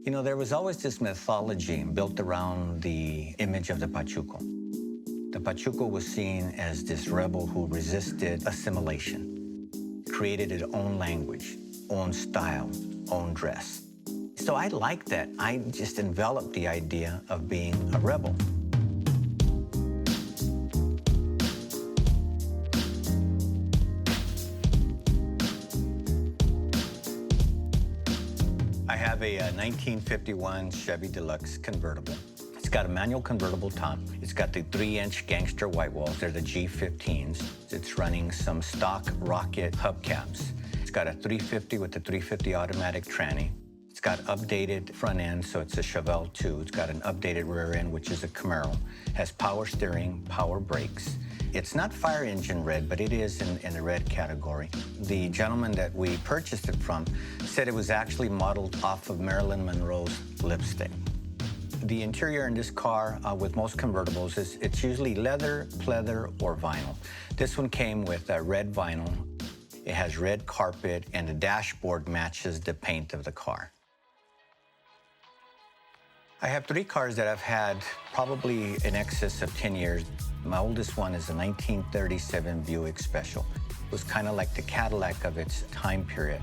You know, there was always this mythology built around the image of the pachuco. The pachuco was seen as this rebel who resisted assimilation, created its own language, own style, own dress. So I like that. I just enveloped the idea of being a rebel. I have a 1951 Chevy Deluxe convertible. It's got a manual convertible top. It's got the 3-inch gangster white walls. They're the G15s. It's running some stock rocket hubcaps. It's got a 350 with the 350 automatic tranny. It's got updated front end, so it's a Chevelle 2. It's got an updated rear end, which is a Camaro. Has power steering, power brakes. It's not fire engine red, but it is in the red category. The gentleman that we purchased it from said it was actually modeled off of Marilyn Monroe's lipstick. The interior in this car, with most convertibles, it's usually leather, pleather, or vinyl. This one came with red vinyl. It has red carpet, and the dashboard matches the paint of the car. I have 3 cars that I've had probably in excess of 10 years. My oldest one is a 1937 Buick Special. It was kind of like the Cadillac of its time period.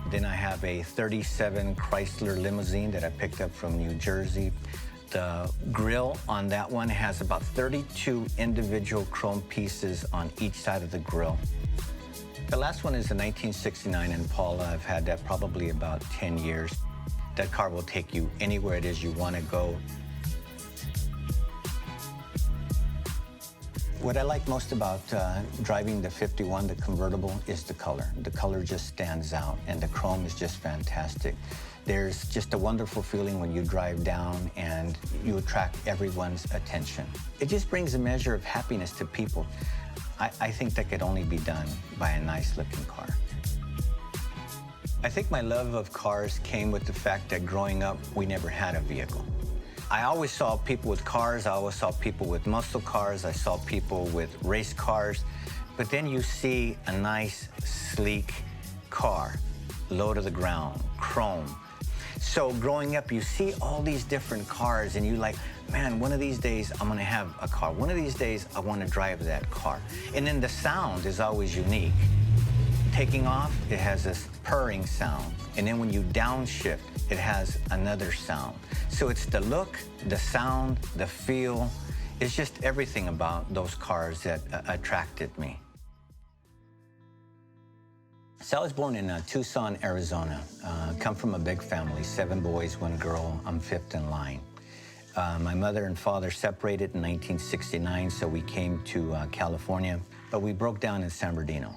Then I have a 37 Chrysler limousine that I picked up from New Jersey. The grille on that one has about 32 individual chrome pieces on each side of the grille. The last one is a 1969 Impala. I've had that probably about 10 years. That car will take you anywhere it is you want to go. What I like most about driving the 51, the convertible, is the color. The color just stands out, and the chrome is just fantastic. There's just a wonderful feeling when you drive down and you attract everyone's attention. It just brings a measure of happiness to people. I think that could only be done by a nice-looking car. I think my love of cars came with the fact that growing up, we never had a vehicle. I always saw people with cars. I always saw people with muscle cars. I saw people with race cars. But then you see a nice, sleek car, low to the ground, chrome. So growing up, you see all these different cars, and you're like, man, one of these days, I'm gonna have a car. One of these days, I wanna drive that car. And then the sound is always unique. Taking off, it has this purring sound. And then when you downshift, it has another sound. So it's the look, the sound, the feel. It's just everything about those cars that attracted me. So I was born in Tucson, Arizona. Come from a big family, 7 boys, 1 girl. I'm 5th in line. My mother and father separated in 1969, so we came to California, but we broke down in San Bernardino.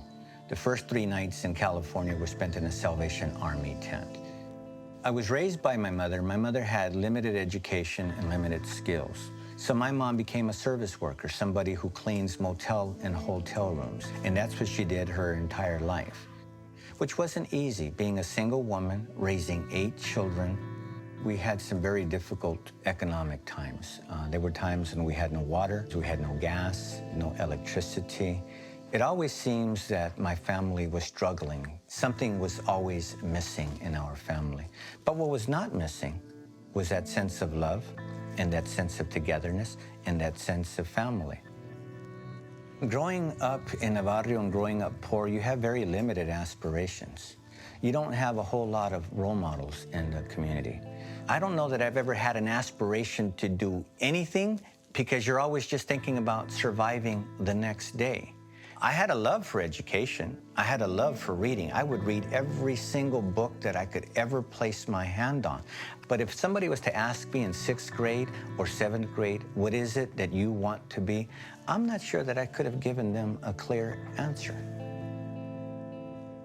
The first 3 nights in California were spent in a Salvation Army tent. I was raised by my mother. My mother had limited education and limited skills. So my mom became a service worker, somebody who cleans motel and hotel rooms. And that's what she did her entire life, which wasn't easy, being a single woman, raising 8 children. We had some very difficult economic times. There were times when we had no water, we had no gas, no electricity. It always seems that my family was struggling. Something was always missing in our family. But what was not missing was that sense of love and that sense of togetherness and that sense of family. Growing up in a barrio and growing up poor, you have very limited aspirations. You don't have a whole lot of role models in the community. I don't know that I've ever had an aspiration to do anything because you're always just thinking about surviving the next day. I had a love for education. I had a love for reading. I would read every single book that I could ever place my hand on. But if somebody was to ask me in 6th grade or 7th grade, what is it that you want to be? I'm not sure that I could have given them a clear answer.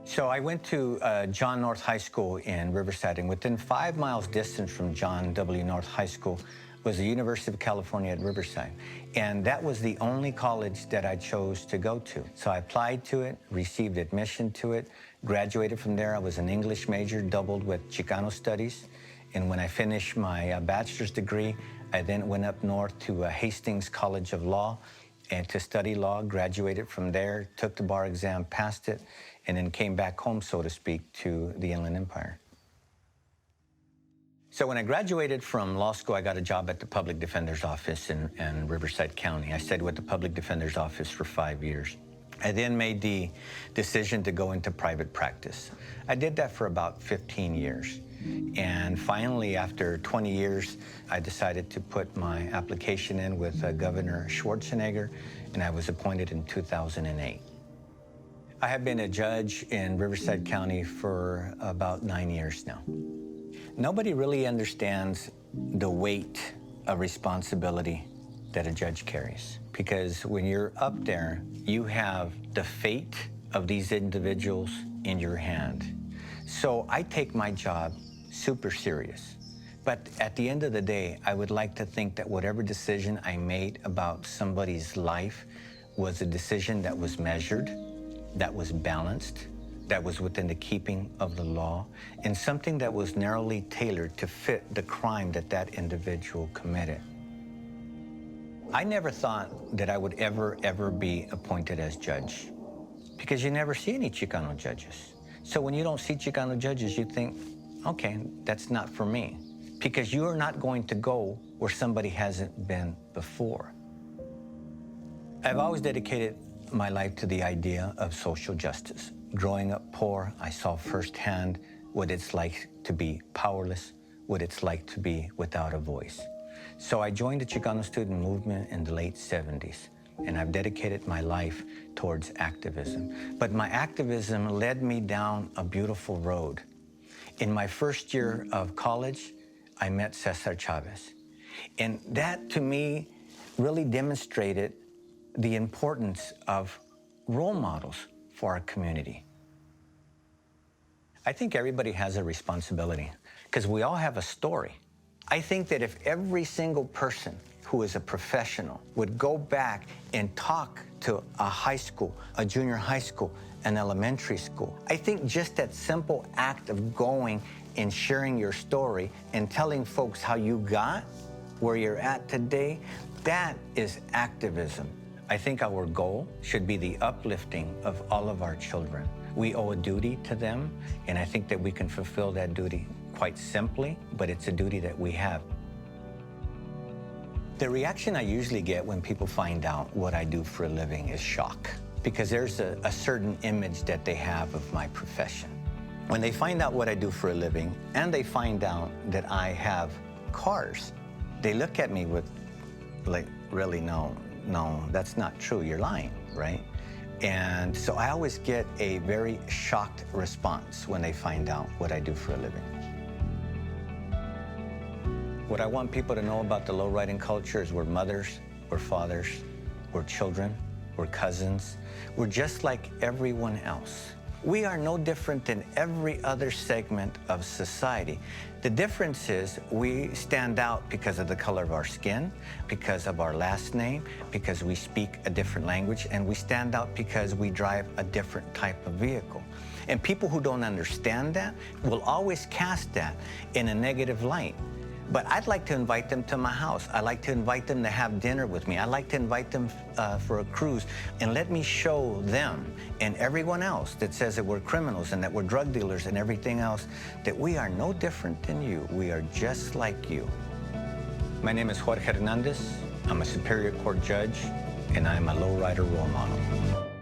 So I went to John North High School in Riverside, and within 5 miles distance from John W. North High School was the University of California at Riverside. And that was the only college that I chose to go to. So I applied to it, received admission to it, graduated from there. I was an English major, doubled with Chicano studies. And when I finished my bachelor's degree, I then went up north to Hastings College of Law and to study law, graduated from there, took the bar exam, passed it, and then came back home, so to speak, to the Inland Empire. So when I graduated from law school, I got a job at the Public Defender's Office in Riverside County. I stayed with the Public Defender's Office for 5 years. I then made the decision to go into private practice. I did that for about 15 years. And finally, after 20 years, I decided to put my application in with Governor Schwarzenegger, and I was appointed in 2008. I have been a judge in Riverside County for about 9 years now. Nobody really understands the weight of responsibility that a judge carries, because when you're up there, you have the fate of these individuals in your hand. So I take my job super serious. But at the end of the day, I would like to think that whatever decision I made about somebody's life was a decision that was measured, that was balanced, that was within the keeping of the law, and something that was narrowly tailored to fit the crime that that individual committed. I never thought that I would ever be appointed as judge, because you never see any Chicano judges. So when you don't see Chicano judges, you think, okay, that's not for me, because you are not going to go where somebody hasn't been before. I've always dedicated my life to the idea of social justice. Growing up poor, I saw firsthand what it's like to be powerless, what it's like to be without a voice. So I joined the Chicano student movement in the late 70s, and I've dedicated my life towards activism. But my activism led me down a beautiful road. In my first year of college, I met Cesar Chavez. And that, to me, really demonstrated the importance of role models for our community. I think everybody has a responsibility, because we all have a story. I think that if every single person who is a professional would go back and talk to a high school, a junior high school, an elementary school, I think just that simple act of going and sharing your story and telling folks how you got where you're at today, that is activism. I think our goal should be the uplifting of all of our children. We owe a duty to them, and I think that we can fulfill that duty quite simply, but it's a duty that we have. The reaction I usually get when people find out what I do for a living is shock, because there's a certain image that they have of my profession. When they find out what I do for a living, and they find out that I have cars, they look at me with, like, really, no, that's not true, you're lying, right? And so I always get a very shocked response when they find out what I do for a living. What I want people to know about the lowriding culture is we're mothers, we're fathers, we're children, we're cousins. We're just like everyone else. We are no different than every other segment of society. The difference is we stand out because of the color of our skin, because of our last name, because we speak a different language, and we stand out because we drive a different type of vehicle. And people who don't understand that will always cast that in a negative light. But I'd like to invite them to my house. I like to invite them to have dinner with me. I like to invite them for a cruise, and let me show them and everyone else that says that we're criminals and that we're drug dealers and everything else, that we are no different than you. We are just like you. My name is Jorge Hernandez. I'm a Superior Court judge, and I'm a lowrider role model.